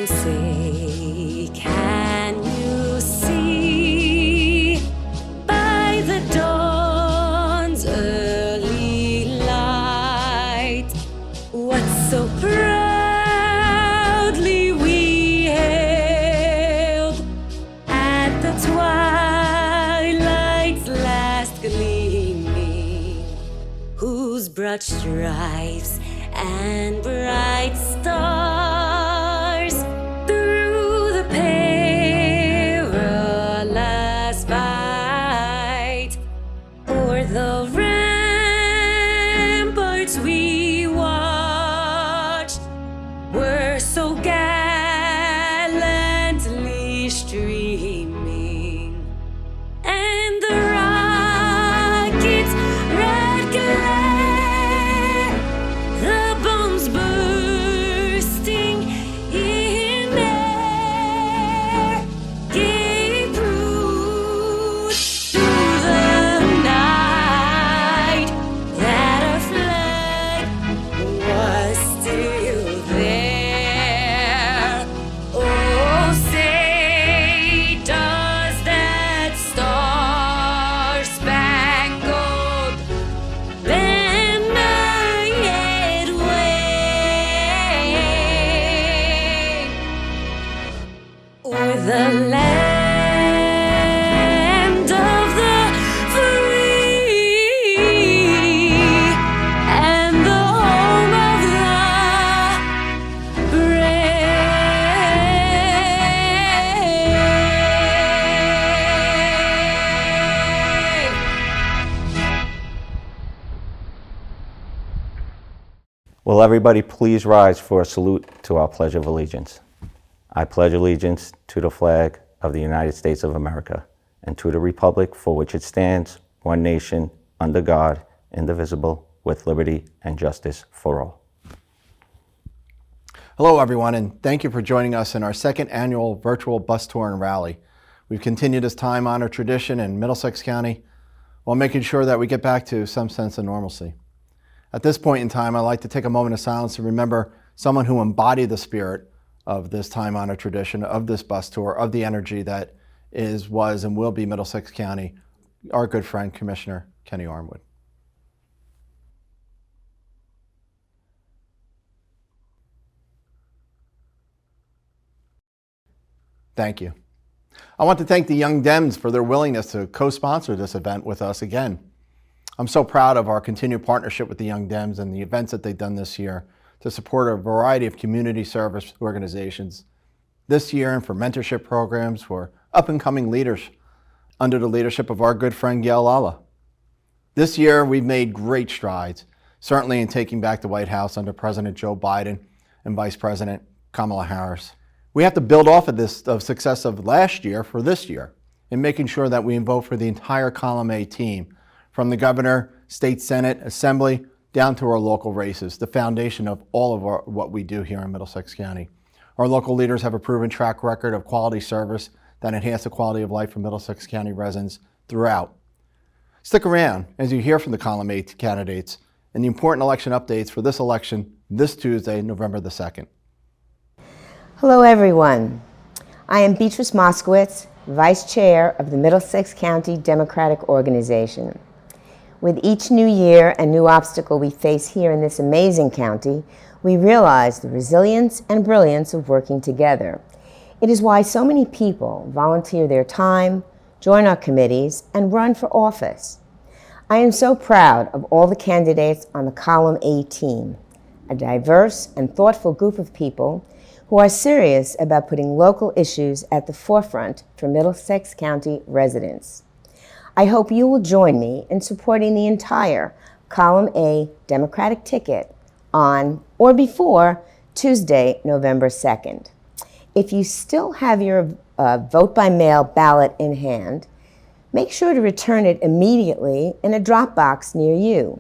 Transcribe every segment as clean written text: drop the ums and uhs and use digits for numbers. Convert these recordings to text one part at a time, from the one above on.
say, can you see by the dawn's early light what so proudly we hailed at the twilight's last gleaming, whose broad stripes and bright stars through the perilous fight o'er the ramparts we watched were so gallantly streaming, and the rocket's red glare, the bombs bursting in air, gave proof through the night that our flag was still there. Oh, say, does that star-spangled banner yet wave o'er the land of the free and the home of the brave? Will everybody please rise for a salute to our Pledge of Allegiance? I pledge allegiance to the flag of the United States of America and to the republic for which it stands, one nation, under God, indivisible, with liberty and justice for all. Hello, everyone, and thank you for joining us in our second annual virtual bus tour and rally. We've continued this time-honored tradition in Middlesex County while making sure that we get back to some sense of normalcy. At this point in time, I'd like to take a moment of silence to remember someone who embodied the spirit of this time-honored tradition, of this bus tour, of the energy that is, was, and will be Middlesex County, our good friend, Commissioner Kenny Armwood. Thank you. I want to thank the Young Dems for their willingness to co-sponsor this event with us again. I'm so proud of our continued partnership with the Young Dems and the events that they've done this year to support a variety of community service organizations this year, and for mentorship programs for up-and-coming leaders under the leadership of our good friend Gail Lala. This year, we've made great strides, certainly in taking back the White House under President Joe Biden and Vice President Kamala Harris. We have to build off of this success of last year for this year in making sure that we vote for the entire Column A team, from the governor, state senate, assembly, down to our local races, the foundation of all of what we do here in Middlesex County. Our local leaders have a proven track record of quality service that enhance the quality of life for Middlesex County residents throughout. Stick around as you hear from the Column A candidates and the important election updates for this election this Tuesday, November the 2nd. Hello, everyone. I am Beatrice Moskowitz, Vice Chair of the Middlesex County Democratic Organization. With each new year and new obstacle we face here in this amazing county, we realize the resilience and brilliance of working together. It is why so many people volunteer their time, join our committees, and run for office. I am so proud of all the candidates on the Column A team, a diverse and thoughtful group of people who are serious about putting local issues at the forefront for Middlesex County residents. I hope you will join me in supporting the entire Column A Democratic ticket on or before Tuesday, November 2nd. If you still have your vote-by-mail ballot in hand, make sure to return it immediately in a drop box near you.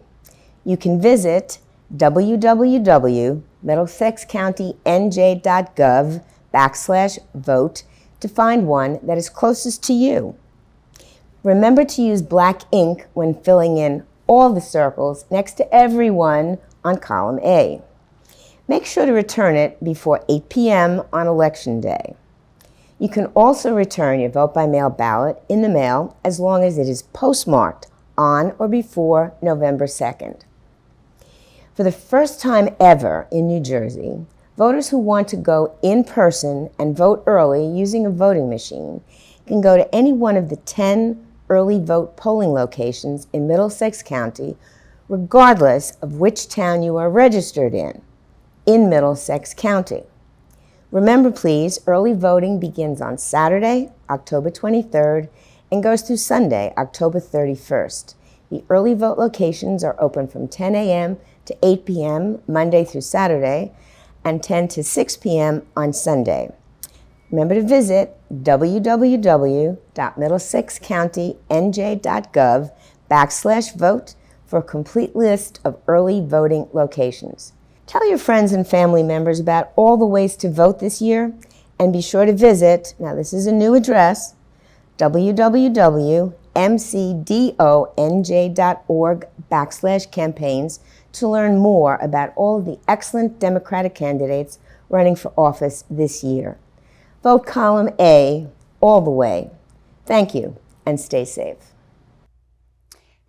You can visit www.middlesexcountynj.gov/vote to find one that is closest to you. Remember to use black ink when filling in all the circles next to everyone on Column A. Make sure to return it before 8 p.m. on Election Day. You can also return your vote by mail ballot in the mail as long as it is postmarked on or before November 2nd. For the first time ever in New Jersey, voters who want to go in person and vote early using a voting machine can go to any one of the 10 early vote polling locations in Middlesex County, regardless of which town you are registered in Middlesex County. Remember, please, early voting begins on Saturday, October 23rd, and goes through Sunday, October 31st. The early vote locations are open from 10 a.m. to 8 p.m. Monday through Saturday, and 10 to 6 p.m. on Sunday. Remember to visit www.middlesexcountynj.gov/vote for a complete list of early voting locations. Tell your friends and family members about all the ways to vote this year, and be sure to visit, now this is a new address, www.mcdonj.org/campaigns to learn more about all of the excellent Democratic candidates running for office this year. Vote column A all the way. Thank you, and stay safe.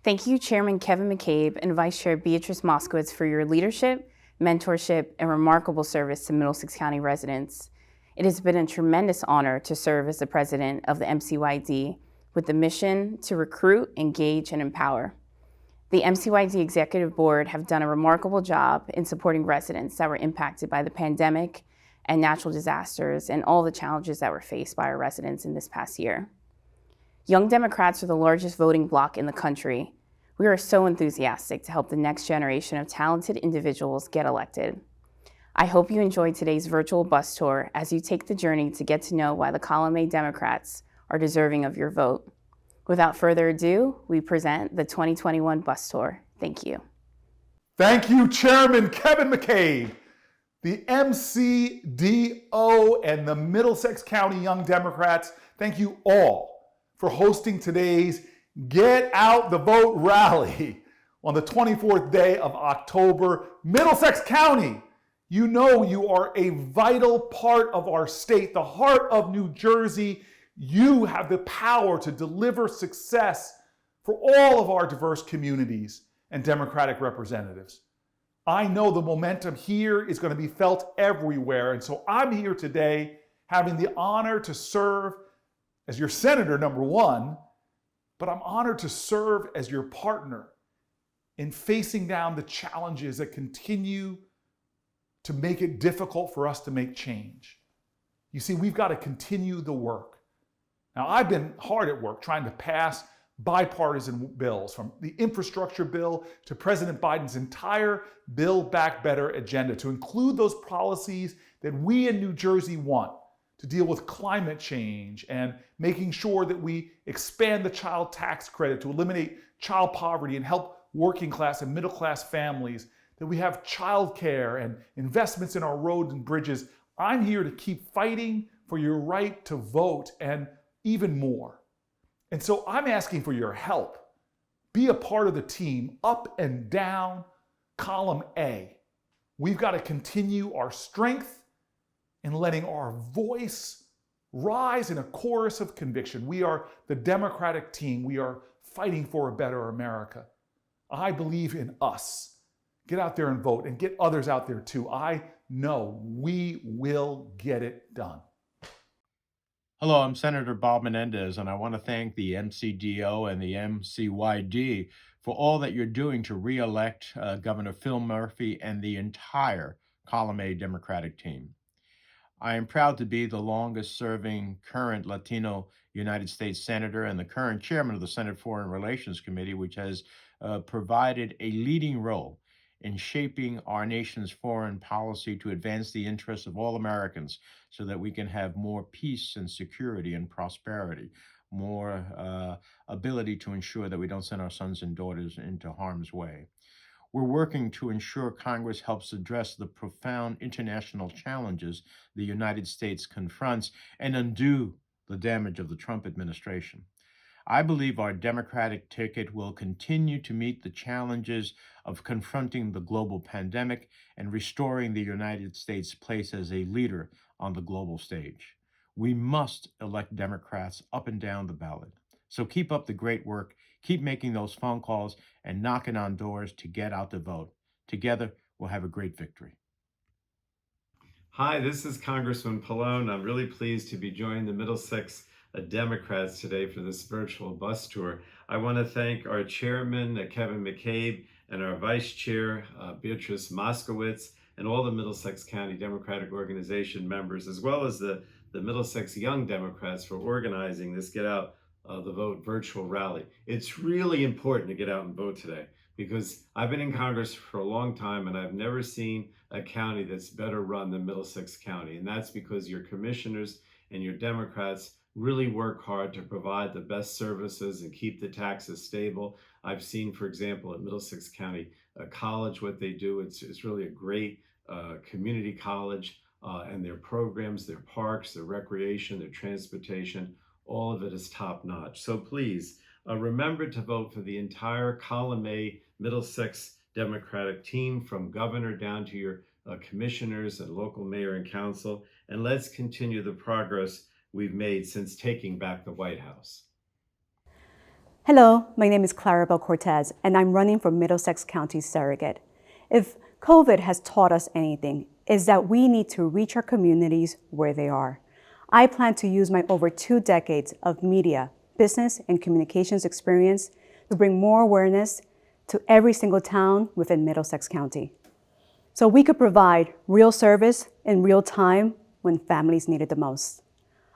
Thank you, Chairman Kevin McCabe and Vice Chair Beatrice Moskowitz, for your leadership, mentorship, and remarkable service to Middlesex County residents. It has been a tremendous honor to serve as the president of the MCYD with the mission to recruit, engage, and empower. The MCYD Executive Board have done a remarkable job in supporting residents that were impacted by the pandemic and natural disasters and all the challenges that were faced by our residents in this past year. Young Democrats are the largest voting bloc in the country. We are so enthusiastic to help the next generation of talented individuals get elected. I hope you enjoyed today's virtual bus tour as you take the journey to get to know why the Column A Democrats are deserving of your vote. Without further ado, we present the 2021 bus tour. Thank you. Thank you, Chairman Kevin McCabe. The MCDO and the Middlesex County Young Democrats, thank you all for hosting today's Get Out the Vote rally on the 24th day of October. Middlesex County, you know you are a vital part of our state, the heart of New Jersey. You have the power to deliver success for all of our diverse communities and Democratic representatives. I know the momentum here is going to be felt everywhere, and so I'm here today having the honor to serve as your Senator number one, but I'm honored to serve as your partner in facing down the challenges that continue to make it difficult for us to make change. You see, we've got to continue the work. Now, I've been hard at work trying to pass bipartisan bills, from the infrastructure bill to President Biden's entire Build Back Better agenda, to include those policies that we in New Jersey want to deal with climate change and making sure that we expand the child tax credit to eliminate child poverty and help working class and middle class families, that we have child care and investments in our roads and bridges. I'm here to keep fighting for your right to vote and even more. And so I'm asking for your help. Be a part of the team up and down column A. We've got to continue our strength in letting our voice rise in a chorus of conviction. We are the Democratic team. We are fighting for a better America. I believe in us. Get out there and vote, and get others out there too. I know we will get it done. Hello, I'm Senator Bob Menendez, and I want to thank the MCDO and the MCYD for all that you're doing to re-elect Governor Phil Murphy and the entire Column A Democratic team. I am proud to be the longest-serving current Latino United States Senator and the current chairman of the Senate Foreign Relations Committee, which has provided a leading role in shaping our nation's foreign policy to advance the interests of all Americans so that we can have more peace and security and prosperity, more ability to ensure that we don't send our sons and daughters into harm's way. We're working to ensure Congress helps address the profound international challenges the United States confronts and undo the damage of the Trump administration. I believe our Democratic ticket will continue to meet the challenges of confronting the global pandemic and restoring the United States' place as a leader on the global stage. We must elect Democrats up and down the ballot. So keep up the great work, keep making those phone calls, and knocking on doors to get out the vote. Together, we'll have a great victory. Hi, this is Congressman Pallone. I'm really pleased to be joining the Middlesex Democrats today for this virtual bus tour. I want to thank our chairman, Kevin McCabe, and our vice chair, Beatrice Moskowitz, and all the Middlesex County Democratic Organization members, as well as the Middlesex Young Democrats for organizing this Get Out the Vote virtual rally. It's really important to get out and vote today because I've been in Congress for a long time and I've never seen a county that's better run than Middlesex County. And that's because your commissioners and your Democrats really work hard to provide the best services and keep the taxes stable. I've seen, for example, at Middlesex County College, what they do. It's really a great community college, and their programs, their parks, their recreation, their transportation, all of it is top notch. So please remember to vote for the entire Column A Middlesex Democratic team, from governor down to your commissioners and local mayor and council, and let's continue the progress we've made since taking back the White House. Hello, my name is Clarabelle Cortez, and I'm running for Middlesex County surrogate. If COVID has taught us anything, is that we need to reach our communities where they are. I plan to use my over 2 decades of media, business, and communications experience to bring more awareness to every single town within Middlesex County, so we could provide real service in real time when families need it the most.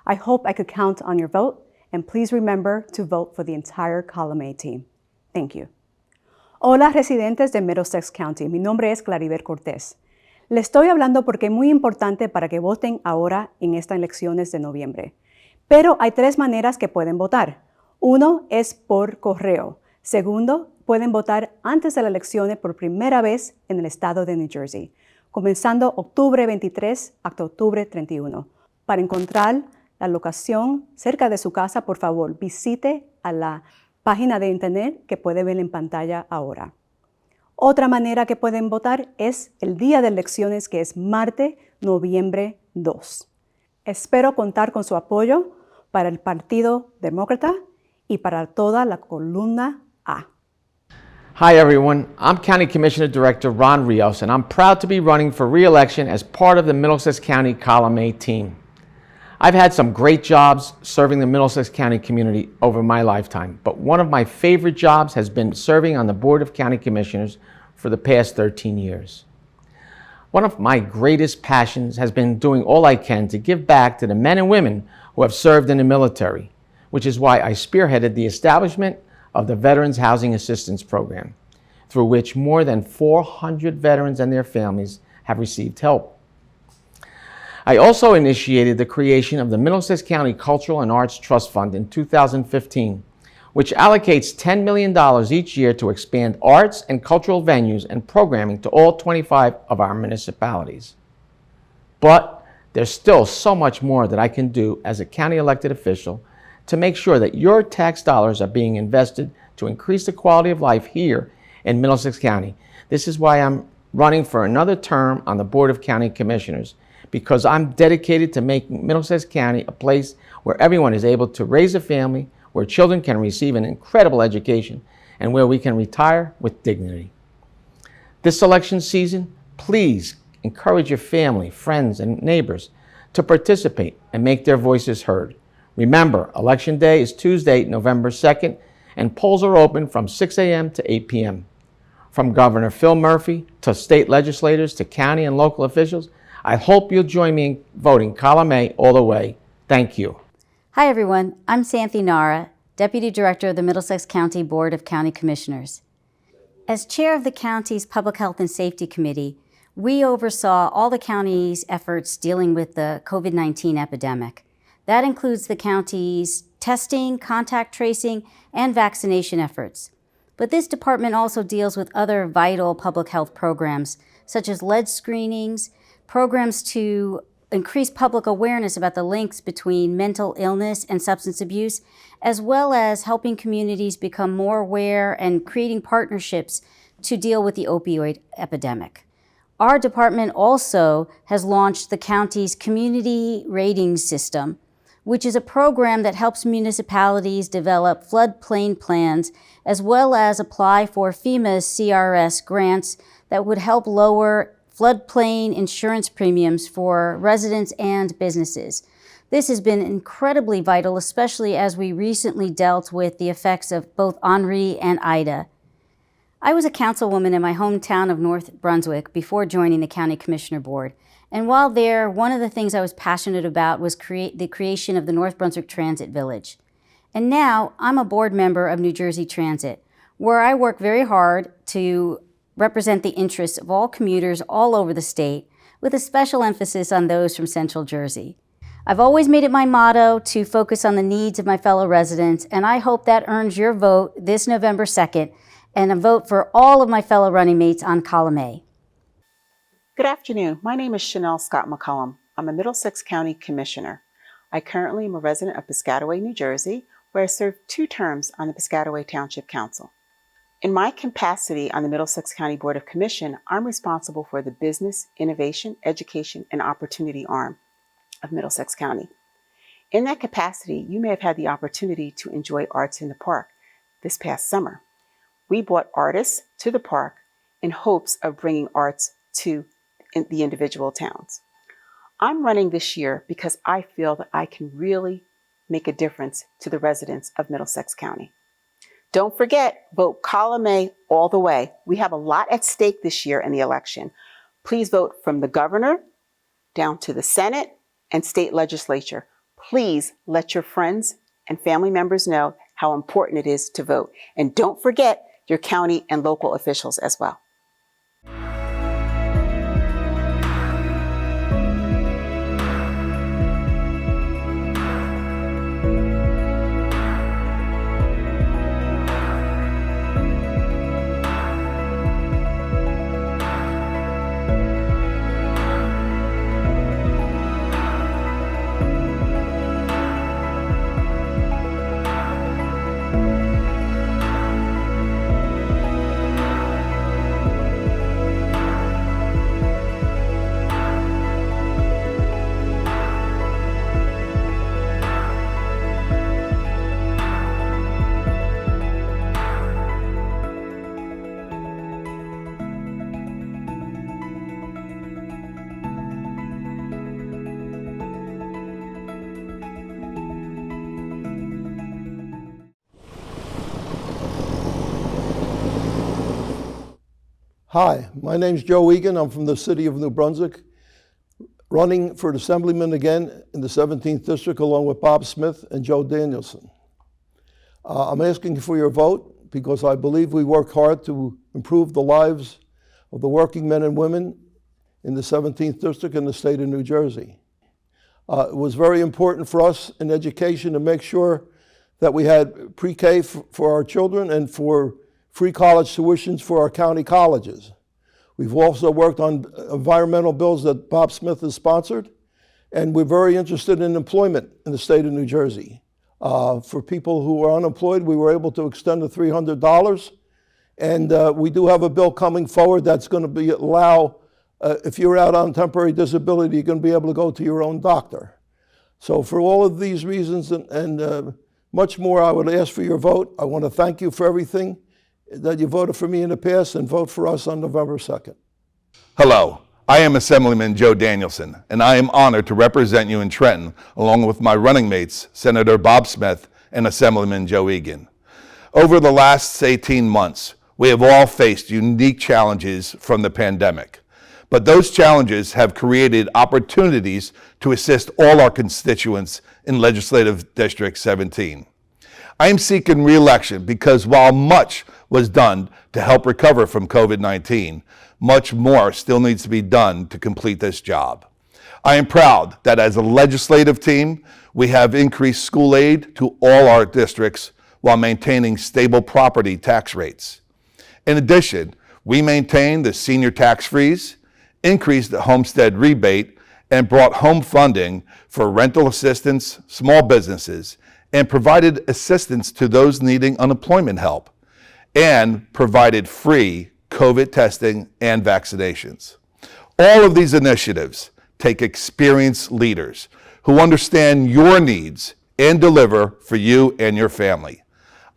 I hope I could count on your vote, and please remember to vote for the entire Column A team. Thank you. Hola, residentes de Middlesex County. Mi nombre es Claribel Cortés. Le estoy hablando porque es muy importante para que voten ahora en estas elecciones de noviembre. Pero hay 3 maneras que pueden votar. Uno es por correo. Segundo, pueden votar antes de las elecciones por primera vez en el estado de New Jersey, comenzando octubre 23 hasta octubre 31. Para encontrar la locación cerca de su casa, por favor, visite a la página de internet que puede ver en pantalla ahora. Otra manera que pueden votar es el día de elecciones, que es martes, noviembre 2. Espero contar con su apoyo para el Partido Demócrata y para toda la columna A. Hi everyone, I'm County Commissioner Director Ron Rios, and I'm proud to be running for re-election as part of the Middlesex County Column A team. I've had some great jobs serving the Middlesex County community over my lifetime, but one of my favorite jobs has been serving on the Board of County Commissioners for the past 13 years. One of my greatest passions has been doing all I can to give back to the men and women who have served in the military, which is why I spearheaded the establishment of the Veterans Housing Assistance Program, through which more than 400 veterans and their families have received help. I also initiated the creation of the Middlesex County Cultural and Arts Trust Fund in 2015, which allocates $10 million each year to expand arts and cultural venues and programming to all 25 of our municipalities. But there's still so much more that I can do as a county elected official to make sure that your tax dollars are being invested to increase the quality of life here in Middlesex County. This is why I'm running for another term on the Board of County Commissioners, because I'm dedicated to making Middlesex County a place where everyone is able to raise a family, where children can receive an incredible education, and where we can retire with dignity. This election season, please encourage your family, friends, and neighbors to participate and make their voices heard. Remember, Election Day is Tuesday, November 2nd, and polls are open from 6 a.m. to 8 p.m. From Governor Phil Murphy to state legislators to county and local officials, I hope you'll join me in voting Column A all the way. Thank you. Hi everyone, I'm Santhi Nara, Deputy Director of the Middlesex County Board of County Commissioners. As Chair of the county's Public Health and Safety Committee, we oversaw all the county's efforts dealing with the COVID-19 epidemic. That includes the county's testing, contact tracing, and vaccination efforts. But this department also deals with other vital public health programs, such as lead screenings, programs to increase public awareness about the links between mental illness and substance abuse, as well as helping communities become more aware and creating partnerships to deal with the opioid epidemic. Our department also has launched the county's Community Rating System, which is a program that helps municipalities develop floodplain plans, as well as apply for FEMA's CRS grants that would help lower floodplain insurance premiums for residents and businesses. This has been incredibly vital, especially as we recently dealt with the effects of both Henri and Ida. I was a councilwoman in my hometown of North Brunswick before joining the County Commissioner Board. And while there, one of the things I was passionate about was the creation of the North Brunswick Transit Village. And now I'm a board member of New Jersey Transit, where I work very hard to represent the interests of all commuters all over the state, with a special emphasis on those from Central Jersey. I've always made it my motto to focus on the needs of my fellow residents, and I hope that earns your vote this November 2nd, and a vote for all of my fellow running mates on column A. Good afternoon. My name is Chanel Scott McCollum. I'm a Middlesex County Commissioner. I currently am a resident of Piscataway, New Jersey, where I served 2 terms on the Piscataway Township Council. In my capacity on the Middlesex County Board of Commission, I'm responsible for the Business, Innovation, Education, and Opportunity arm of Middlesex County. In that capacity, you may have had the opportunity to enjoy arts in the park this past summer. We brought artists to the park in hopes of bringing arts to the individual towns. I'm running this year because I feel that I can really make a difference to the residents of Middlesex County. Don't forget, vote column A all the way. We have a lot at stake this year in the election. Please vote from the governor down to the Senate and state legislature. Please let your friends and family members know how important it is to vote. And don't forget your county and local officials as well. Hi, my name's Joe Egan. I'm from the city of New Brunswick, running for Assemblyman again in the 17th District along with Bob Smith and Joe Danielson. I'm asking for your vote because I believe we work hard to improve the lives of the working men and women in the 17th District in the state of New Jersey. It was very important for us in education to make sure that we had pre-K for our children and for free college tuitions for our county colleges. We've also worked on environmental bills that Bob Smith has sponsored, and we're very interested in employment in the state of New Jersey. For people who are unemployed, we were able to extend the $300, and we do have a bill coming forward that's going to allow, if you're out on temporary disability, you're going to be able to go to your own doctor. So for all of these reasons and much more, I would ask for your vote. I want to thank you for everything that you voted for me in the past, and vote for us on November 2nd. Hello, I am Assemblyman Joe Danielson, and I am honored to represent you in Trenton, along with my running mates, Senator Bob Smith and Assemblyman Joe Egan. Over the last 18 months, we have all faced unique challenges from the pandemic, but those challenges have created opportunities to assist all our constituents in Legislative District 17. I am seeking re-election because while much was done to help recover from COVID-19, much more still needs to be done to complete this job. I am proud that as a legislative team, we have increased school aid to all our districts while maintaining stable property tax rates. In addition, we maintained the senior tax freeze, increased the homestead rebate, and brought home funding for rental assistance, small businesses, and provided assistance to those needing unemployment help, and provided free COVID testing and vaccinations. All of these initiatives take experienced leaders who understand your needs and deliver for you and your family.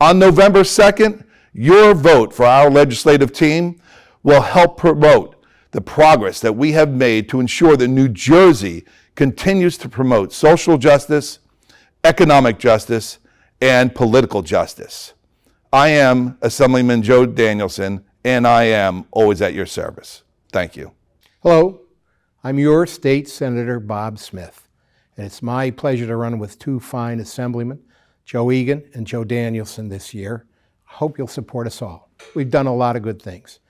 On November 2nd, your vote for our legislative team will help promote the progress that we have made to ensure that New Jersey continues to promote social justice, economic justice, and political justice. I am Assemblyman Joe Danielson, and I am always at your service. Thank you. Hello, I'm your state Senator Bob Smith, and it's my pleasure to run with two fine assemblymen, Joe Egan and Joe Danielson, this year. I hope you'll support us all. We've done a lot of good things.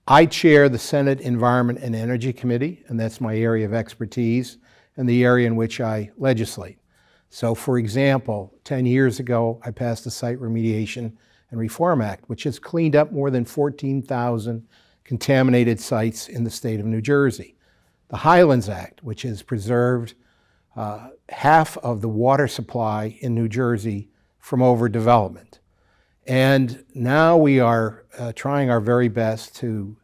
I chair the Senate Environment and Energy Committee, and that's my area of expertise and the area in which I legislate. So, for example, 10 years ago, I passed the Site Remediation and Reform Act, which has cleaned up more than 14,000 contaminated sites in the state of New Jersey. The Highlands Act, which has preserved half of the water supply in New Jersey from overdevelopment. And now we are trying our very best to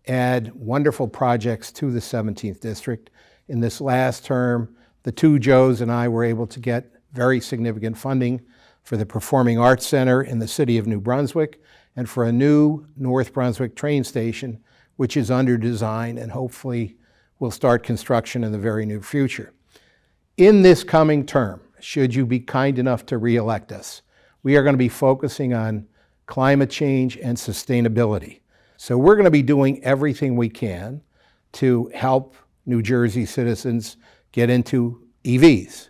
add wonderful projects to the 17th District. In this last term, the two Joes and I were able to get very significant funding for the Performing Arts Center in the city of New Brunswick and for a new North Brunswick train station, which is under design and hopefully will start construction in the very near future. In this coming term, should you be kind enough to re-elect us, we are going to be focusing on climate change and sustainability. So we're going to be doing everything we can to help New Jersey citizens get into EVs.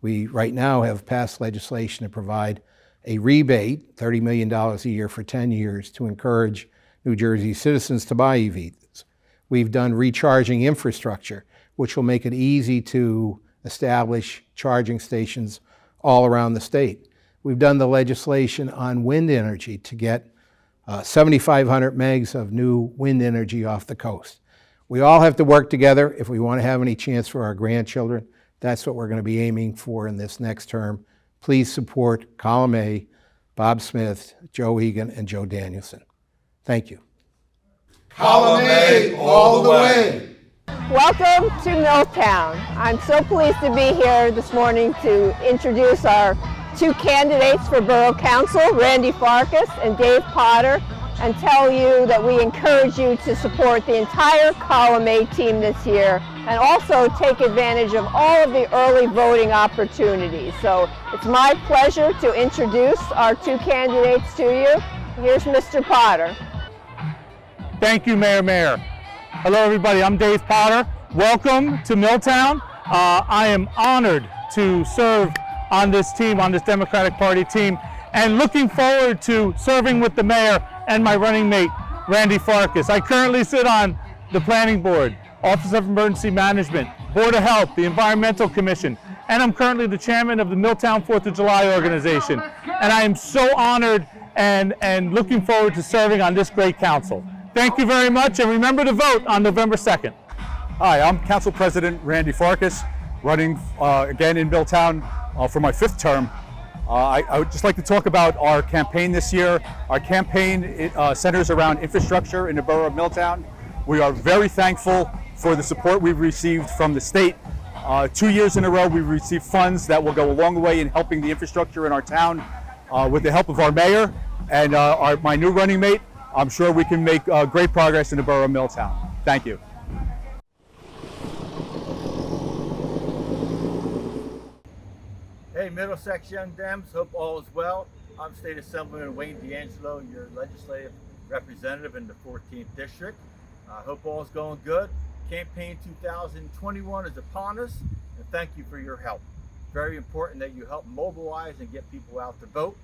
We right now have passed legislation to provide a rebate, $30 million a year for 10 years, to encourage New Jersey citizens to buy EVs. We've done recharging infrastructure, which will make it easy to establish charging stations all around the state. We've done the legislation on wind energy to get 7,500 megs of new wind energy off the coast. We all have to work together if we want to have any chance for our grandchildren. That's what we're going to be aiming for in this next term. Please support Column A, Bob Smith, Joe Egan, and Joe Danielson. Thank you. Column A all the way. Welcome to Milltown. I'm so pleased to be here this morning to introduce our two candidates for Borough Council, Randy Farkas and Dave Potter, and tell you that we encourage you to support the entire Column A team this year and also take advantage of all of the early voting opportunities. So it's my pleasure to introduce our two candidates to you. Here's Mr. Potter. Thank you, Mayor. Hello, everybody. I'm Dave Potter. Welcome to Milltown. I am honored to serve on this team, on this Democratic Party team, and looking forward to serving with the mayor and my running mate, Randy Farkas. I currently sit on the Planning Board, Office of Emergency Management, Board of Health, the Environmental Commission, and I'm currently the chairman of the Milltown 4th of July organization. And I am so honored and looking forward to serving on this great council. Thank you very much, and remember to vote on November 2nd. Hi, I'm Council President Randy Farkas, running again in Milltown for my 5th term. I would just like to talk about our campaign this year. Our campaign centers around infrastructure in the borough of Milltown. We are very thankful for the support we've received from the state. 2 years in a row, we've received funds that will go a long way in helping the infrastructure in our town. With the help of our mayor and my new running mate, I'm sure we can make great progress in the borough of Milltown. Thank you. Hey, Middlesex Young Dems, hope all is well. I'm State Assemblyman Wayne D'Angelo, your legislative representative in the 14th District. I hope all is going good. Campaign 2021 is upon us, and thank you for your help. Very important that you help mobilize and get people out to vote.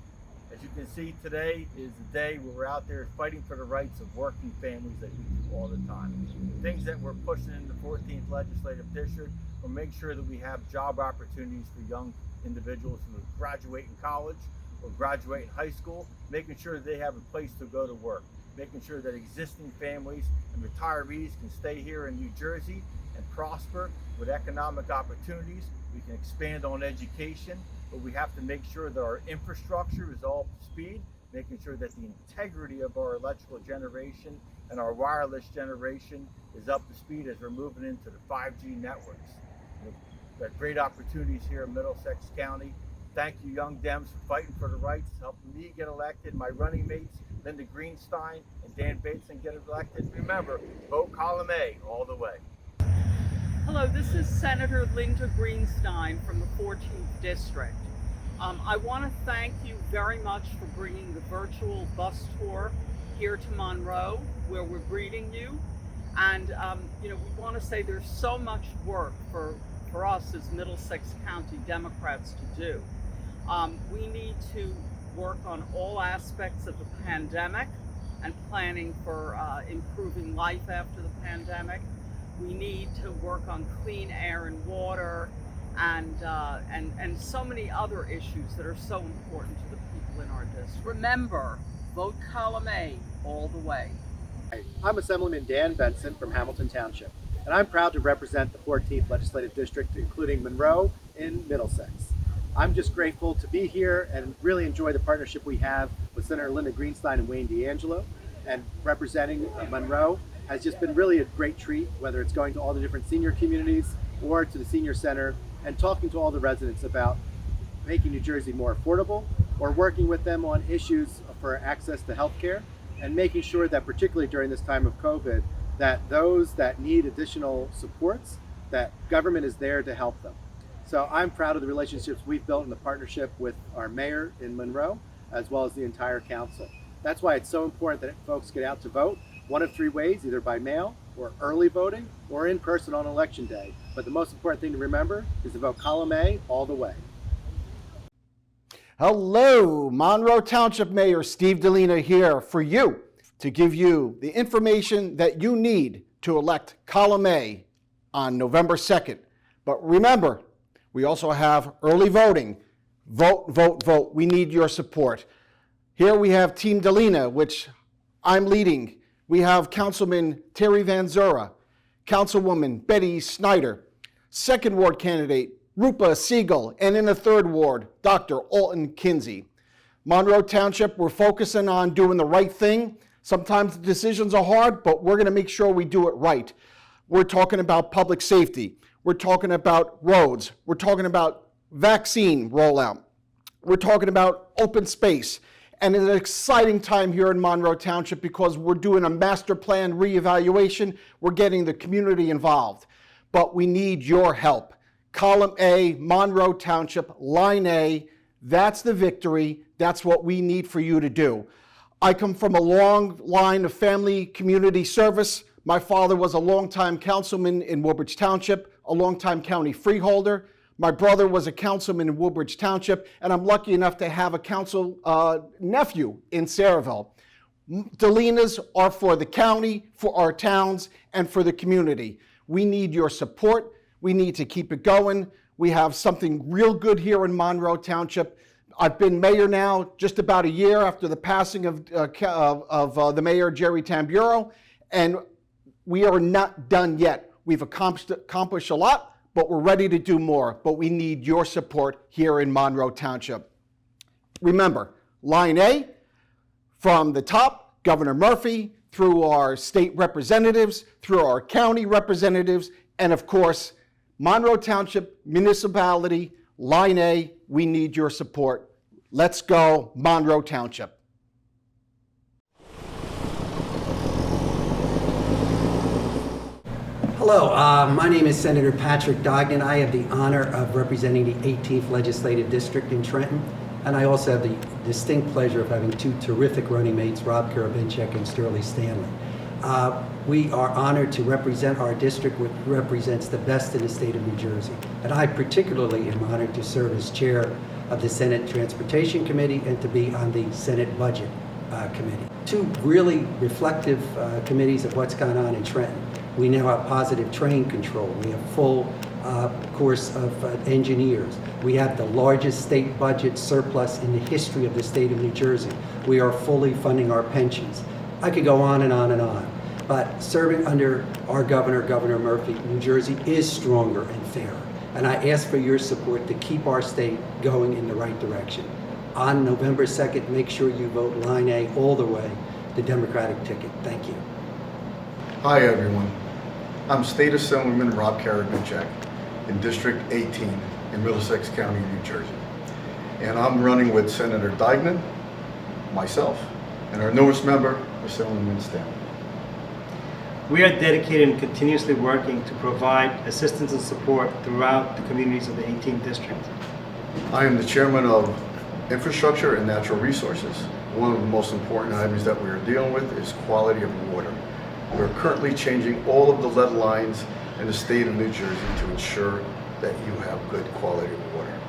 As you can see, today is the day where we're out there fighting for the rights of working families that we do all the time. Things that we're pushing in the 14th Legislative District will make sure that we have job opportunities for young individuals who graduate in college or graduate in high school, making sure that they have a place to go to work, making sure that existing families and retirees can stay here in New Jersey and prosper with economic opportunities. We can expand on education, but we have to make sure that our infrastructure is all up to speed, making sure that the integrity of our electrical generation and our wireless generation is up to speed as we're moving into the 5G networks. We've got great opportunities here in Middlesex County. Thank you, Young Dems, for fighting for the rights, helping me get elected, my running mates, Linda Greenstein and Dan Bateson, get elected. Remember, vote column A all the way. Hello, this is Senator Linda Greenstein from the 14th District. I want to thank you very much for bringing the virtual bus tour here to Monroe, where we're greeting you. And we want to say there's so much work for us as Middlesex County Democrats to do. We need to work on all aspects of the pandemic and planning for improving life after the pandemic. We need to work on clean air and water and so many other issues that are so important to the people in our district. Remember, vote column A all the way. I'm Assemblyman Dan Benson from Hamilton Township, and I'm proud to represent the 14th Legislative District, including Monroe and Middlesex. I'm just grateful to be here and really enjoy the partnership we have with Senator Linda Greenstein and Wayne D'Angelo, and representing Monroe has just been really a great treat, whether it's going to all the different senior communities or to the senior center and talking to all the residents about making New Jersey more affordable, or working with them on issues for access to health care, and making sure that particularly during this time of COVID, that those that need additional supports, that government is there to help them. So I'm proud of the relationships we've built in the partnership with our mayor in Monroe, as well as the entire council. That's why it's so important that folks get out to vote, one of three ways, either by mail or early voting or in person on election day. But the most important thing to remember is to vote column A all the way. Hello, Monroe Township Mayor Steve DeLina here for you to give you the information that you need to elect column A on November 2nd. But remember, we also have early voting. Vote, vote, vote. We need your support. Here we have Team DeLina, which I'm leading. We have Councilman Terry Van Zura, Councilwoman Betty Snyder, Second Ward candidate Rupa Siegel, and in the Third Ward, Dr. Alton Kinsey. Monroe Township, we're focusing on doing the right thing. Sometimes the decisions are hard, but we're going to make sure we do it right. We're talking about public safety. We're talking about roads. We're talking about vaccine rollout. We're talking about open space. And it's an exciting time here in Monroe Township because we're doing a master plan reevaluation. We're getting the community involved. But we need your help. Column A, Monroe Township, line A, that's the victory. That's what we need for you to do. I come from a long line of family community service. My father was a longtime councilman in Woodbridge Township, a longtime county freeholder. My brother was a councilman in Woodbridge Township, and I'm lucky enough to have a council nephew in Saraville. DeLinas are for the county, for our towns, and for the community. We need your support. We need to keep it going. We have something real good here in Monroe Township. I've been mayor now just about a year after the passing of the mayor, Jerry Tamburo, and we are not done yet. We've accomplished a lot, but we're ready to do more. But we need your support here in Monroe Township. Remember, line A, from the top, Governor Murphy, through our state representatives, through our county representatives, and of course, Monroe Township Municipality, line A, we need your support. Let's go, Monroe Township. Hello, my name is Senator Patrick Dognan. I have the honor of representing the 18th Legislative District in Trenton, and I also have the distinct pleasure of having two terrific running mates, Rob Karabinchek and Sterling Stanley. We are honored to represent our district, which represents the best in the state of New Jersey. And I particularly am honored to serve as chair of the Senate Transportation Committee and to be on the Senate Budget Committee. Two really reflective committees of what's gone on in Trenton. We now have positive train control. We have full course of engineers. We have the largest state budget surplus in the history of the state of New Jersey. We are fully funding our pensions. I could go on and on and on. But serving under our governor, Governor Murphy, New Jersey is stronger and fairer. And I ask for your support to keep our state going in the right direction. On November 2nd, make sure you vote line A all the way, the Democratic ticket. Thank you. Hi everyone. I'm State Assemblyman Rob Karabinchak in District 18 in Middlesex County, New Jersey. And I'm running with Senator Deignan, myself, and our newest member, Assemblyman Stanley. We are dedicated and continuously working to provide assistance and support throughout the communities of the 18th District. I am the chairman of Infrastructure and Natural Resources. One of the most important items that we are dealing with is quality of water. We're currently changing all of the lead lines in the state of New Jersey to ensure that you have good quality of water.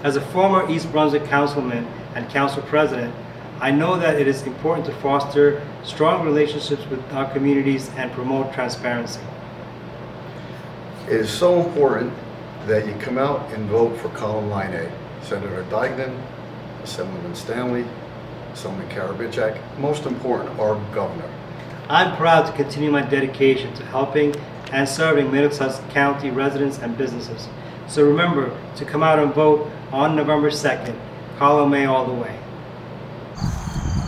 As a former East Brunswick councilman and council president, I know that it is important to foster strong relationships with our communities and promote transparency. It is so important that you come out and vote for column line A. Senator Deignan, Assemblyman Stanley, Assemblyman Karabinchak, most important, our governor. I'm proud to continue my dedication to helping and serving Middlesex County residents and businesses. So remember to come out and vote on November 2nd. Column A all the way.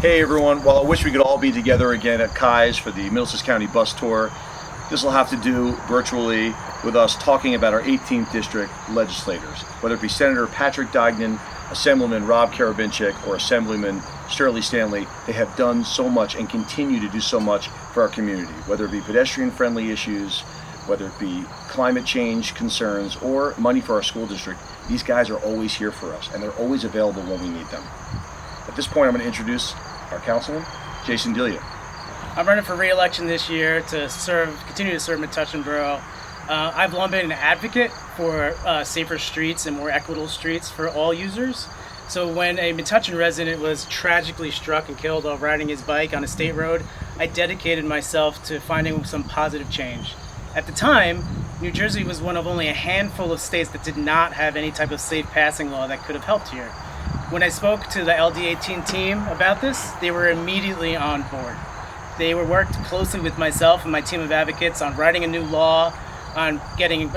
Hey everyone, well I wish we could all be together again at Kai's for the Middlesex County bus tour. This will have to do virtually with us talking about our 18th District legislators, whether it be Senator Patrick Deignan, Assemblyman Rob Karabinchak, or Assemblyman Shirley Stanley. They have done so much and continue to do so much for our community, whether it be pedestrian-friendly issues, whether it be climate change concerns, or money for our school district. These guys are always here for us, and they're always available when we need them. At this point, I'm going to introduce our councilman, Jason Delia. I'm running for re-election this year to continue to serve Metuchen Borough. I've long been an advocate for safer streets and more equitable streets for all users. So when a Metuchen resident was tragically struck and killed while riding his bike on a state road, I dedicated myself to finding some positive change. At the time, New Jersey was one of only a handful of states that did not have any type of safe passing law that could have helped here. When I spoke to the LD18 team about this, they were immediately on board. They worked closely with myself and my team of advocates on writing a new law, on getting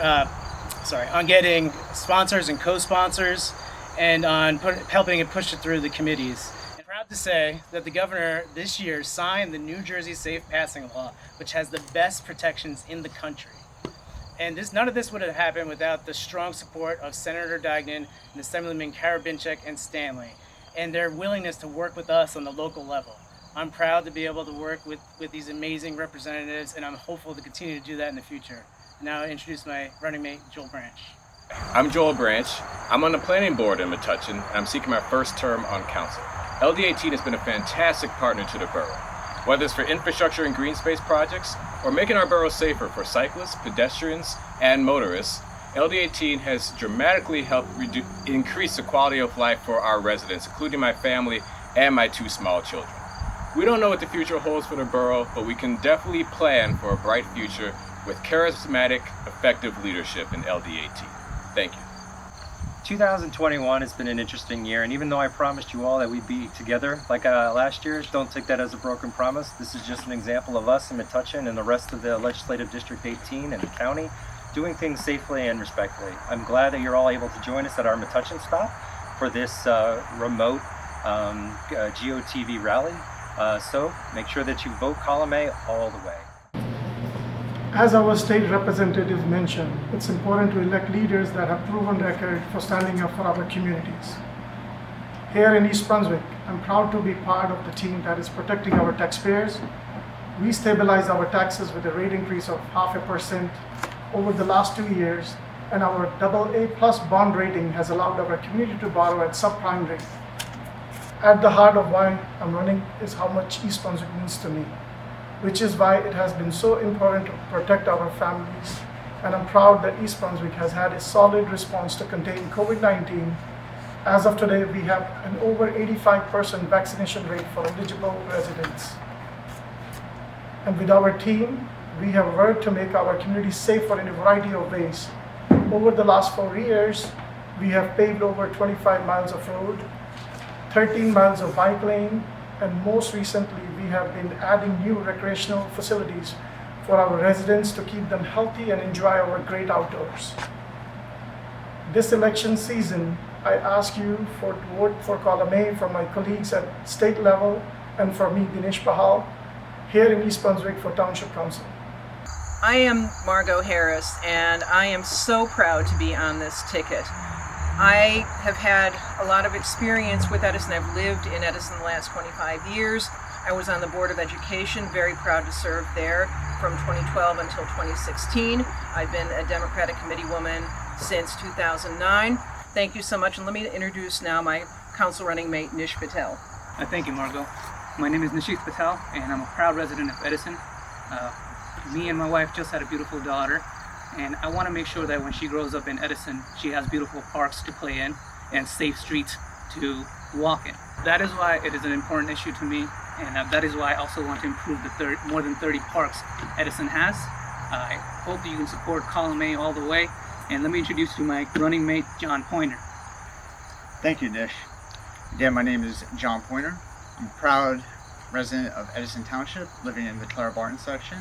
sponsors and co-sponsors, and on helping it push it through the committees. I'm proud to say that the governor this year signed the New Jersey Safe Passing Law, which has the best protections in the country. And none of this would have happened without the strong support of Senator Deignan and Assemblyman Karabinchak and Stanley, and their willingness to work with us on the local level. I'm proud to be able to work with these amazing representatives, and I'm hopeful to continue to do that in the future. Now I introduce my running mate, Joel Branch. I'm Joel Branch. I'm on the planning board in Metuchen, and I'm seeking my first term on council. LD18 has been a fantastic partner to the borough, whether it's for infrastructure and green space projects or making our borough safer for cyclists, pedestrians, and motorists. LD18 has dramatically helped increase the quality of life for our residents, including my family and my 2 small children. We don't know what the future holds for the borough, but we can definitely plan for a bright future with charismatic, effective leadership in LD18. Thank you. 2021 has been an interesting year, and even though I promised you all that we'd be together like last year, don't take that as a broken promise. This is just an example of us in Metuchen and the rest of the Legislative District 18 and the county doing things safely and respectfully. I'm glad that you're all able to join us at our Metuchen stop for this remote GOTV rally. So make sure that you vote column A all the way. As our state representative mentioned, it's important to elect leaders that have proven record for standing up for our communities. Here in East Brunswick, I'm proud to be part of the team that is protecting our taxpayers. We stabilized our taxes with a rate increase of 0.5% over the last 2 years, and our AA+ bond rating has allowed our community to borrow at subprime rate. At the heart of why I'm running is how much East Brunswick means to me, which is why it has been so important to protect our families. And I'm proud that East Brunswick has had a solid response to contain COVID-19. As of today, we have an over 85% vaccination rate for eligible residents. And with our team, we have worked to make our community safer in a variety of ways. Over the last 4 years, we have paved over 25 miles of road, 13 miles of bike lane, and most recently, we we have been adding new recreational facilities for our residents to keep them healthy and enjoy our great outdoors. This election season, I ask you to vote for column A for my colleagues at state level and for me, Dinesh Pahal, here in East Brunswick for Township Council. I am Margot Harris, and I am so proud to be on this ticket. I have had a lot of experience with Edison. I've lived in Edison the last 25 years. I was on the Board of Education, very proud to serve there from 2012 until 2016. I've been a Democratic committee woman since 2009. Thank you so much, and let me introduce now my council running mate, Nish Patel. Thank you, Margot. My name is Nishit Patel, and I'm a proud resident of Edison. Me and my wife just had a beautiful daughter, and I want to make sure that when she grows up in Edison, she has beautiful parks to play in and safe streets to walk in. That is why it is an important issue to me, and that is why I also want to improve the more than 30 parks Edison has. I hope that you can support column A all the way, and let me introduce you my running mate, John Pointer. Thank you, Nish. Again, my name is John Pointer. I'm a proud resident of Edison Township, living in the Clara Barton section.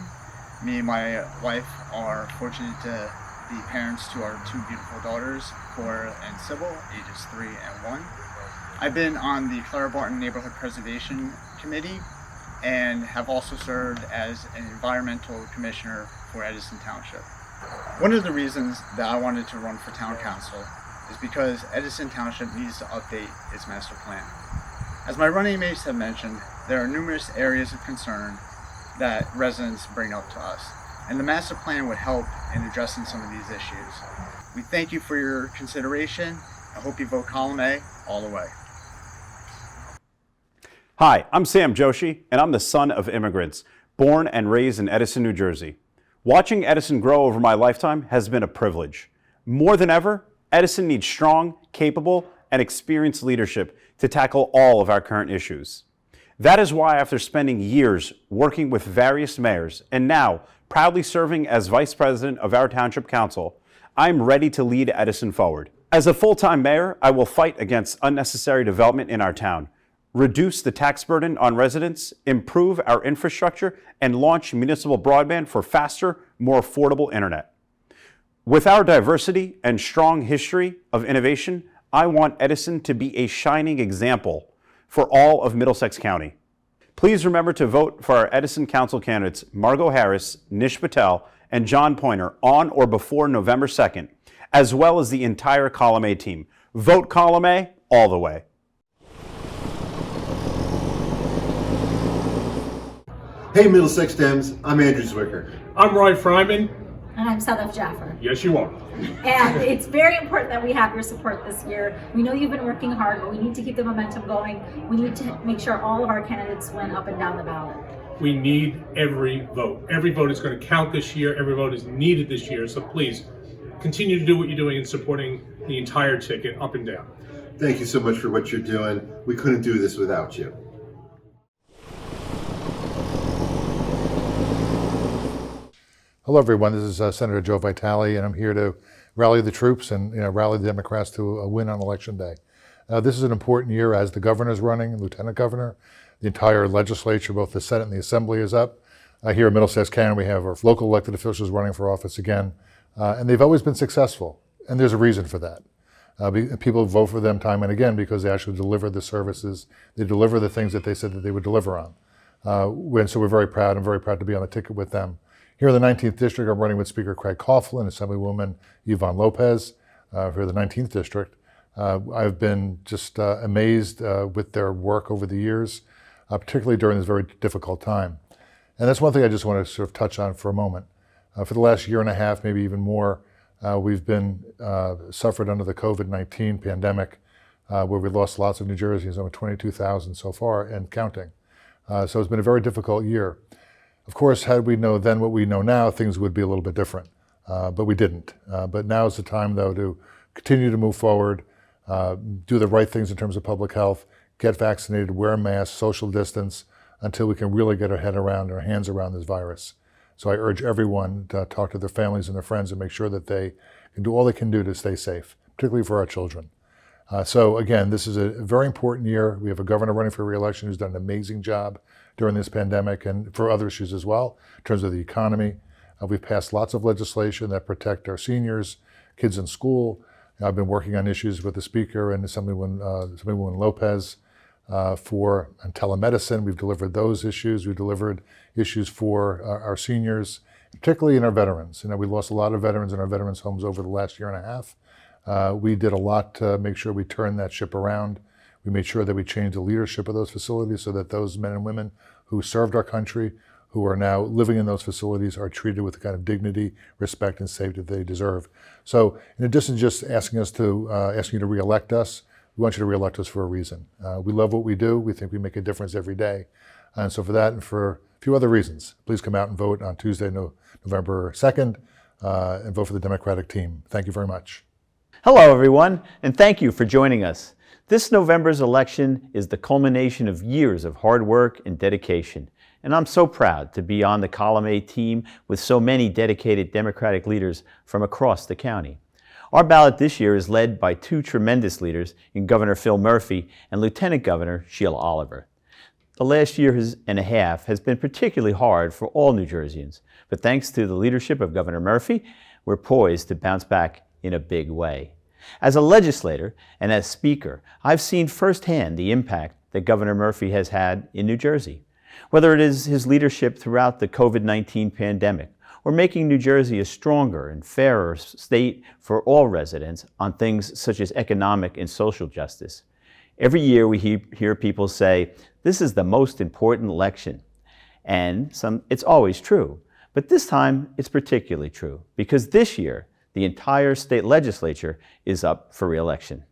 Me and my wife are fortunate to be parents to our two beautiful daughters, Cora and Sybil, ages 3 and 1. I've been on the Clara Barton Neighborhood Preservation Committee and have also served as an environmental commissioner for Edison Township. One of the reasons that I wanted to run for town council is because Edison Township needs to update its master plan. As my running mates have mentioned, there are numerous areas of concern that residents bring up to us, and the master plan would help in addressing some of these issues. We thank you for your consideration. I hope you vote column A all the way. Hi, I'm Sam Joshi, and I'm the son of immigrants, born and raised in Edison, New Jersey. Watching Edison grow over my lifetime has been a privilege. More than ever, Edison needs strong, capable, and experienced leadership to tackle all of our current issues. That is why, after spending years working with various mayors and now proudly serving as vice president of our township council, I'm ready to lead Edison forward. As a full-time mayor, I will fight against unnecessary development in our town, reduce the tax burden on residents, improve our infrastructure, and launch municipal broadband for faster, more affordable internet. With our diversity and strong history of innovation, I want Edison to be a shining example for all of Middlesex County. Please remember to vote for our Edison Council candidates Margot Harris, Nish Patel, and John Pointer on or before November 2nd, as well as the entire Column A team. Vote Column A all the way. Hey Middlesex Dems, I'm Andrew Zwicker. I'm Roy Fryman. And I'm Sadaf Jaffer. Yes, you are. And it's very important that we have your support this year. We know you've been working hard, but we need to keep the momentum going. We need to make sure all of our candidates win up and down the ballot. We need every vote. Every vote is going to count this year. Every vote is needed this year. So please continue to do what you're doing in supporting the entire ticket up and down. Thank you so much for what you're doing. We couldn't do this without you. Hello, everyone. This is Senator Joe Vitale, and I'm here to rally the troops and rally the Democrats to a win on Election Day. This is an important year as the governor's running, Lieutenant Governor. The entire legislature, both the Senate and the Assembly, is up. Here in Middlesex County, we have our local elected officials running for office again, and they've always been successful, and there's a reason for that. People vote for them time and again because they actually deliver the services, they deliver the things that they said that they would deliver on. And so we're very proud. I'm very proud to be on the ticket with them. Here in the 19th District, I'm running with Speaker Craig Coughlin, Assemblywoman Yvonne Lopez for the 19th District. I've been just amazed with their work over the years, particularly during this very difficult time. And that's one thing I just want to sort of touch on for a moment. For the last year and a half, maybe even more, we've been suffered under the COVID-19 pandemic, where we lost lots of New Jerseyans, over 22,000 so far and counting. So it's been a very difficult year. Of course, had we known then what we know now, things would be a little bit different, but we didn't. But now is the time, though, to continue to move forward, do the right things in terms of public health, get vaccinated, wear masks, social distance, until we can really get our head around, our hands around this virus. So I urge everyone to talk to their families and their friends and make sure that they can do all they can do to stay safe, particularly for our children. So again, this is a very important year. We have a governor running for re-election who's done an amazing job during this pandemic and for other issues as well, in terms of the economy. We've passed lots of legislation that protect our seniors, kids in school. I've been working on issues with the Speaker and Assemblywoman Lopez on telemedicine. We've delivered those issues. We've delivered issues for our seniors, particularly in our veterans. We lost a lot of veterans in our veterans homes over the last year and a half. We did a lot to make sure we turned that ship around. We made sure that we changed the leadership of those facilities so that those men and women who served our country, who are now living in those facilities, are treated with the kind of dignity, respect, and safety that they deserve. So in addition to just asking you to re-elect us, we want you to re-elect us for a reason. We love what we do. We think we make a difference every day. And so for that and for a few other reasons, please come out and vote on Tuesday, November 2nd, and vote for the Democratic team. Thank you very much. Hello, everyone, and thank you for joining us. This November's election is the culmination of years of hard work and dedication, and I'm so proud to be on the Column A team with so many dedicated Democratic leaders from across the county. Our ballot this year is led by two tremendous leaders in Governor Phil Murphy and Lieutenant Governor Sheila Oliver. The last year and a half has been particularly hard for all New Jerseyans, but thanks to the leadership of Governor Murphy, we're poised to bounce back in a big way. As a legislator and as Speaker, I've seen firsthand the impact that Governor Murphy has had in New Jersey. Whether it is his leadership throughout the COVID-19 pandemic or making New Jersey a stronger and fairer state for all residents on things such as economic and social justice. Every year we hear people say, this is the most important election. And it's always true. But this time it's particularly true because this year the entire state legislature is up for re-election.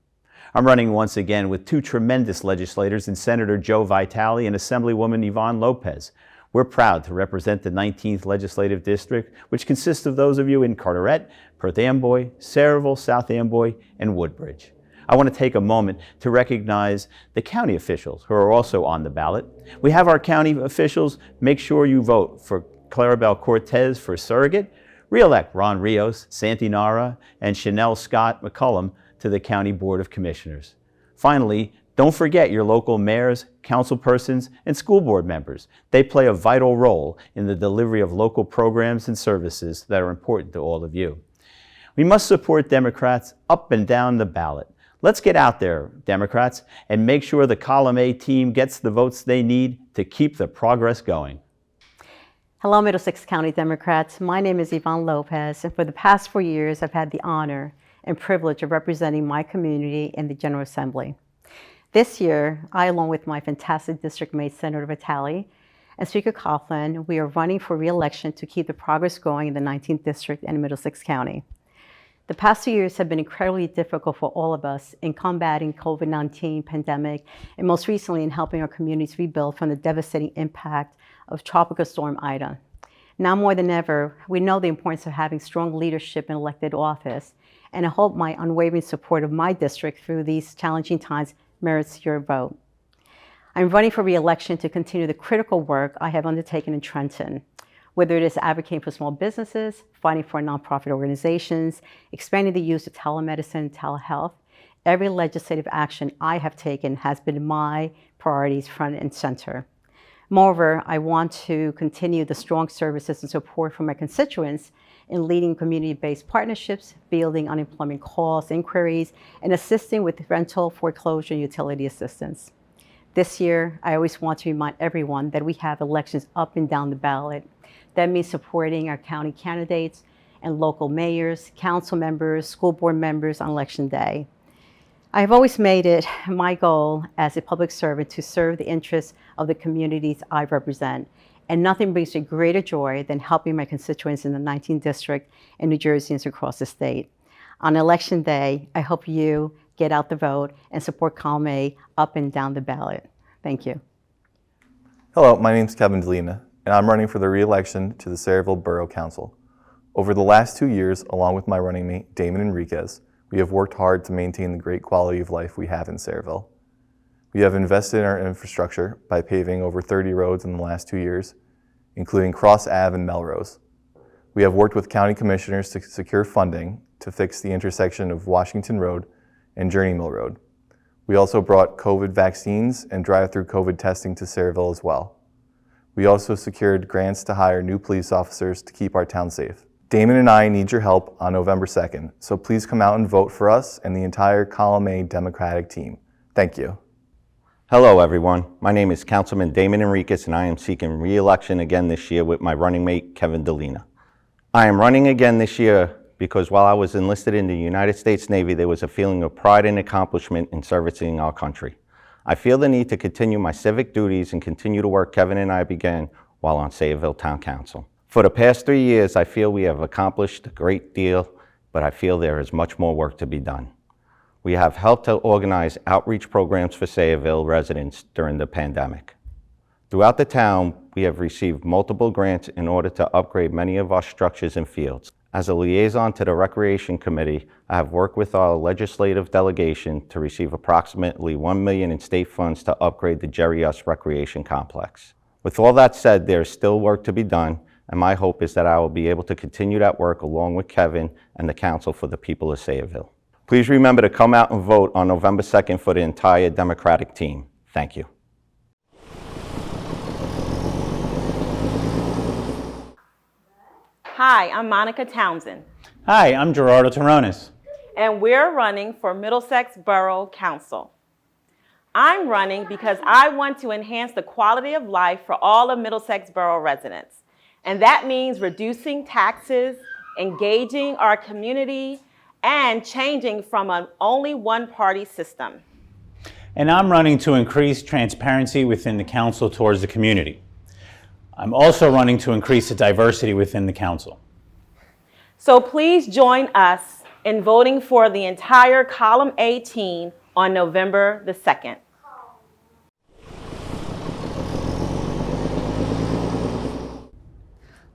I'm running once again with two tremendous legislators in Senator Joe Vitale and Assemblywoman Yvonne Lopez. We're proud to represent the 19th Legislative District, which consists of those of you in Carteret, Perth Amboy, Sayreville, South Amboy, and Woodbridge. I want to take a moment to recognize the county officials who are also on the ballot. We have our county officials make sure you vote for Clarabelle Cortez for surrogate, re-elect Ron Rios, Santi Nara, and Chanel Scott McCullum to the County Board of Commissioners. Finally, don't forget your local mayors, councilpersons, and school board members. They play a vital role in the delivery of local programs and services that are important to all of you. We must support Democrats up and down the ballot. Let's get out there, Democrats, and make sure the Column A team gets the votes they need to keep the progress going. Hello, Middlesex County Democrats. My name is Yvonne Lopez, and for the past 4 years, I've had the honor and privilege of representing my community in the General Assembly. This year, I, along with my fantastic district mate, Senator Vitale, and Speaker Coughlin, we are running for re-election to keep the progress going in the 19th District and Middlesex County. The past 2 years have been incredibly difficult for all of us in combating COVID-19 pandemic, and most recently in helping our communities rebuild from the devastating impact of Tropical Storm Ida. Now more than ever, we know the importance of having strong leadership in elected office, and I hope my unwavering support of my district through these challenging times merits your vote. I'm running for re-election to continue the critical work I have undertaken in Trenton, whether it is advocating for small businesses, fighting for nonprofit organizations, expanding the use of telemedicine and telehealth. Every legislative action I have taken has been my priorities front and center. Moreover, I want to continue the strong services and support from my constituents in leading community-based partnerships, fielding unemployment calls, inquiries, and assisting with rental, foreclosure, and utility assistance. This year, I always want to remind everyone that we have elections up and down the ballot. That means supporting our county candidates and local mayors, council members, school board members on election day. I have always made it my goal as a public servant to serve the interests of the communities I represent, and nothing brings me greater joy than helping my constituents in the 19th District and New Jerseyans across the state. On election day, I hope you get out the vote and support Column A up and down the ballot. Thank you. Hello, my name is Kevin Delina, and I'm running for the re-election to the Sayreville Borough Council. Over the last 2 years, along with my running mate, Damon Enriquez, we have worked hard to maintain the great quality of life we have in Sayreville. We have invested in our infrastructure by paving over 30 roads in the last 2 years, including Cross Ave and Melrose. We have worked with county commissioners to secure funding to fix the intersection of Washington Road and Journey Mill Road, We also brought COVID vaccines and drive-through COVID testing to Sayreville as well. We also secured grants to hire new police officers to keep our town safe. Damon and I need your help on November 2nd, so please come out and vote for us and the entire Column A Democratic team. Thank you. Hello everyone, my name is Councilman Damon Enriquez and I am seeking re-election again this year with my running mate Kevin Delina. I am running again this year because while I was enlisted in the United States Navy, there was a feeling of pride and accomplishment in servicing our country. I feel the need to continue my civic duties and continue the work Kevin and I began while on Sayreville Town Council. For the past 3 years, I feel we have accomplished a great deal, but I feel there is much more work to be done. We have helped to organize outreach programs for Sayreville residents during the pandemic. Throughout the town, we have received multiple grants in order to upgrade many of our structures and fields. As a liaison to the Recreation Committee, I have worked with our legislative delegation to receive approximately $1 million in state funds to upgrade the Jerry Us Recreation Complex. With all that said, there is still work to be done, and my hope is that I will be able to continue that work along with Kevin and the council for the people of Sayreville. Please remember to come out and vote on November 2nd for the entire Democratic team. Thank you. Hi, I'm Monica Townsend, Hi, I'm Gerardo Terrones. and we're running for Middlesex Borough Council. I'm running because I want to enhance the quality of life for all of Middlesex Borough residents. And that means reducing taxes, engaging our community, and changing from an only one-party system. And I'm running to increase transparency within the council towards the community. I'm also running to increase the diversity within the council. So please join us in voting for the entire Column A team on November the 2nd.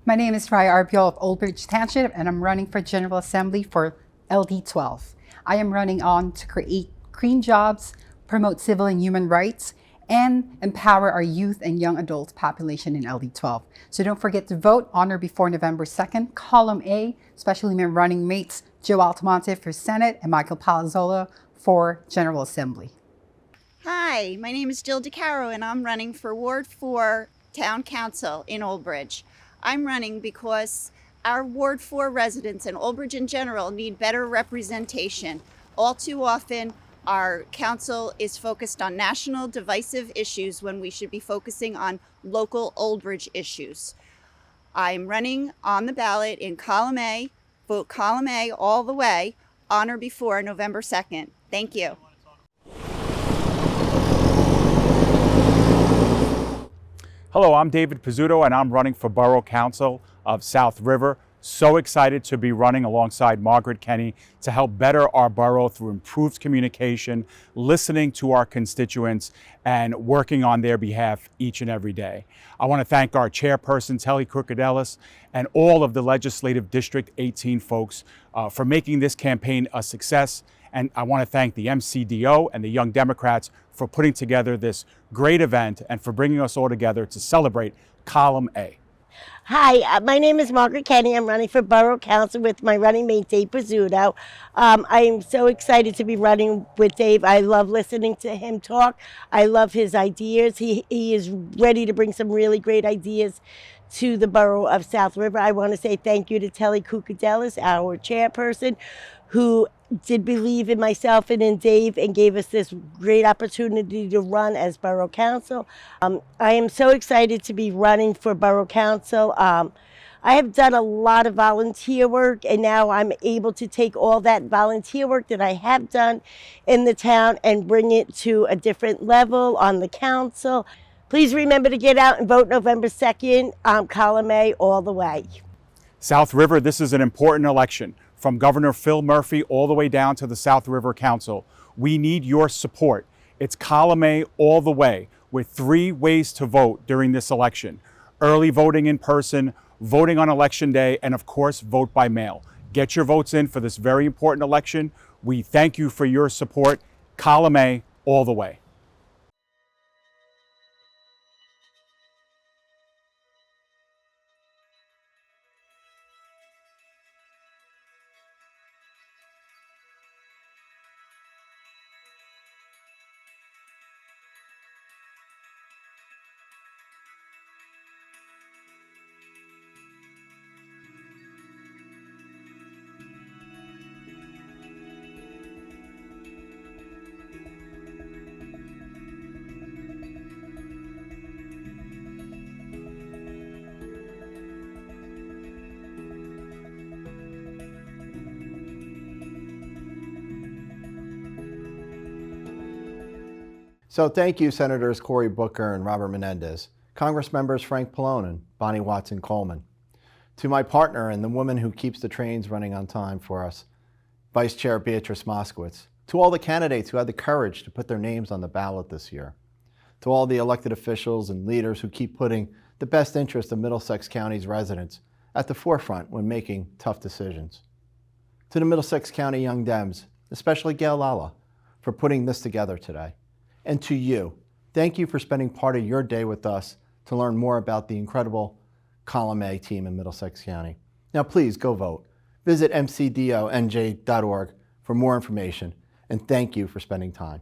My name is Raya Arbiol of Old Bridge Township, and I'm running for General Assembly for LD 12. I am running on to create green jobs, promote civil and human rights, and empower our youth and young adult population in LD 12. So don't forget to vote on or before November 2nd, Column A, especially my running mates, Joe Altamonte for Senate and Michael Palazzolo for General Assembly. Hi, my name is Jill DeCaro and I'm running for Ward 4 Town Council in Old Bridge. I'm running because our Ward 4 residents and Old Bridge in general need better representation. All too often, our council is focused on national divisive issues when we should be focusing on local Old Bridge issues. I'm running on the ballot in Column A. Vote Column A all the way on or before November 2nd. Thank you. Hello, I'm David Pizzuto and I'm running for Borough Council of South River. So excited to be running alongside Margaret Kenny to help better our borough through improved communication, listening to our constituents, and working on their behalf each and every day. I want to thank our chairperson, Telly Krukadelis, and all of the Legislative District 18 folks for making this campaign a success. And I want to thank the MCDO and the Young Democrats for putting together this great event and for bringing us all together to celebrate Column A. Hi, my name is Margaret Kenny. I'm running for Borough Council with my running mate, Dave Pizzuto. I am so excited to be running with Dave. I love listening to him talk. I love his ideas. He is ready to bring some really great ideas to the borough of South River. I want to say thank you to Telly Krukadelis, our chairperson, who did believe in myself and in Dave and gave us this great opportunity to run as Borough Council. I am so excited to be running for Borough Council. I have done a lot of volunteer work, and now I'm able to take all that volunteer work that I have done in the town and bring it to a different level on the council. Please remember to get out and vote November 2nd, Column A all the way. South River, this is an important election. From Governor Phil Murphy all the way down to the South River Council. We need your support. It's Column A all the way with 3 ways to vote during this election. Early voting in person, voting on Election Day, and of course, vote by mail. Get your votes in for this very important election. We thank you for your support. Column A all the way. So thank you, Senators Cory Booker and Robert Menendez, Congress members Frank Pallone and Bonnie Watson Coleman. To my partner and the woman who keeps the trains running on time for us, Vice Chair Beatrice Moskowitz. To all the candidates who had the courage to put their names on the ballot this year. To all the elected officials and leaders who keep putting the best interest of Middlesex County's residents at the forefront when making tough decisions. To the Middlesex County Young Dems, especially Gail Lala, for putting this together today. And to you, thank you for spending part of your day with us to learn more about the incredible Column A team in Middlesex County. Now please go vote. Visit mcdonj.org for more information, and thank you for spending time.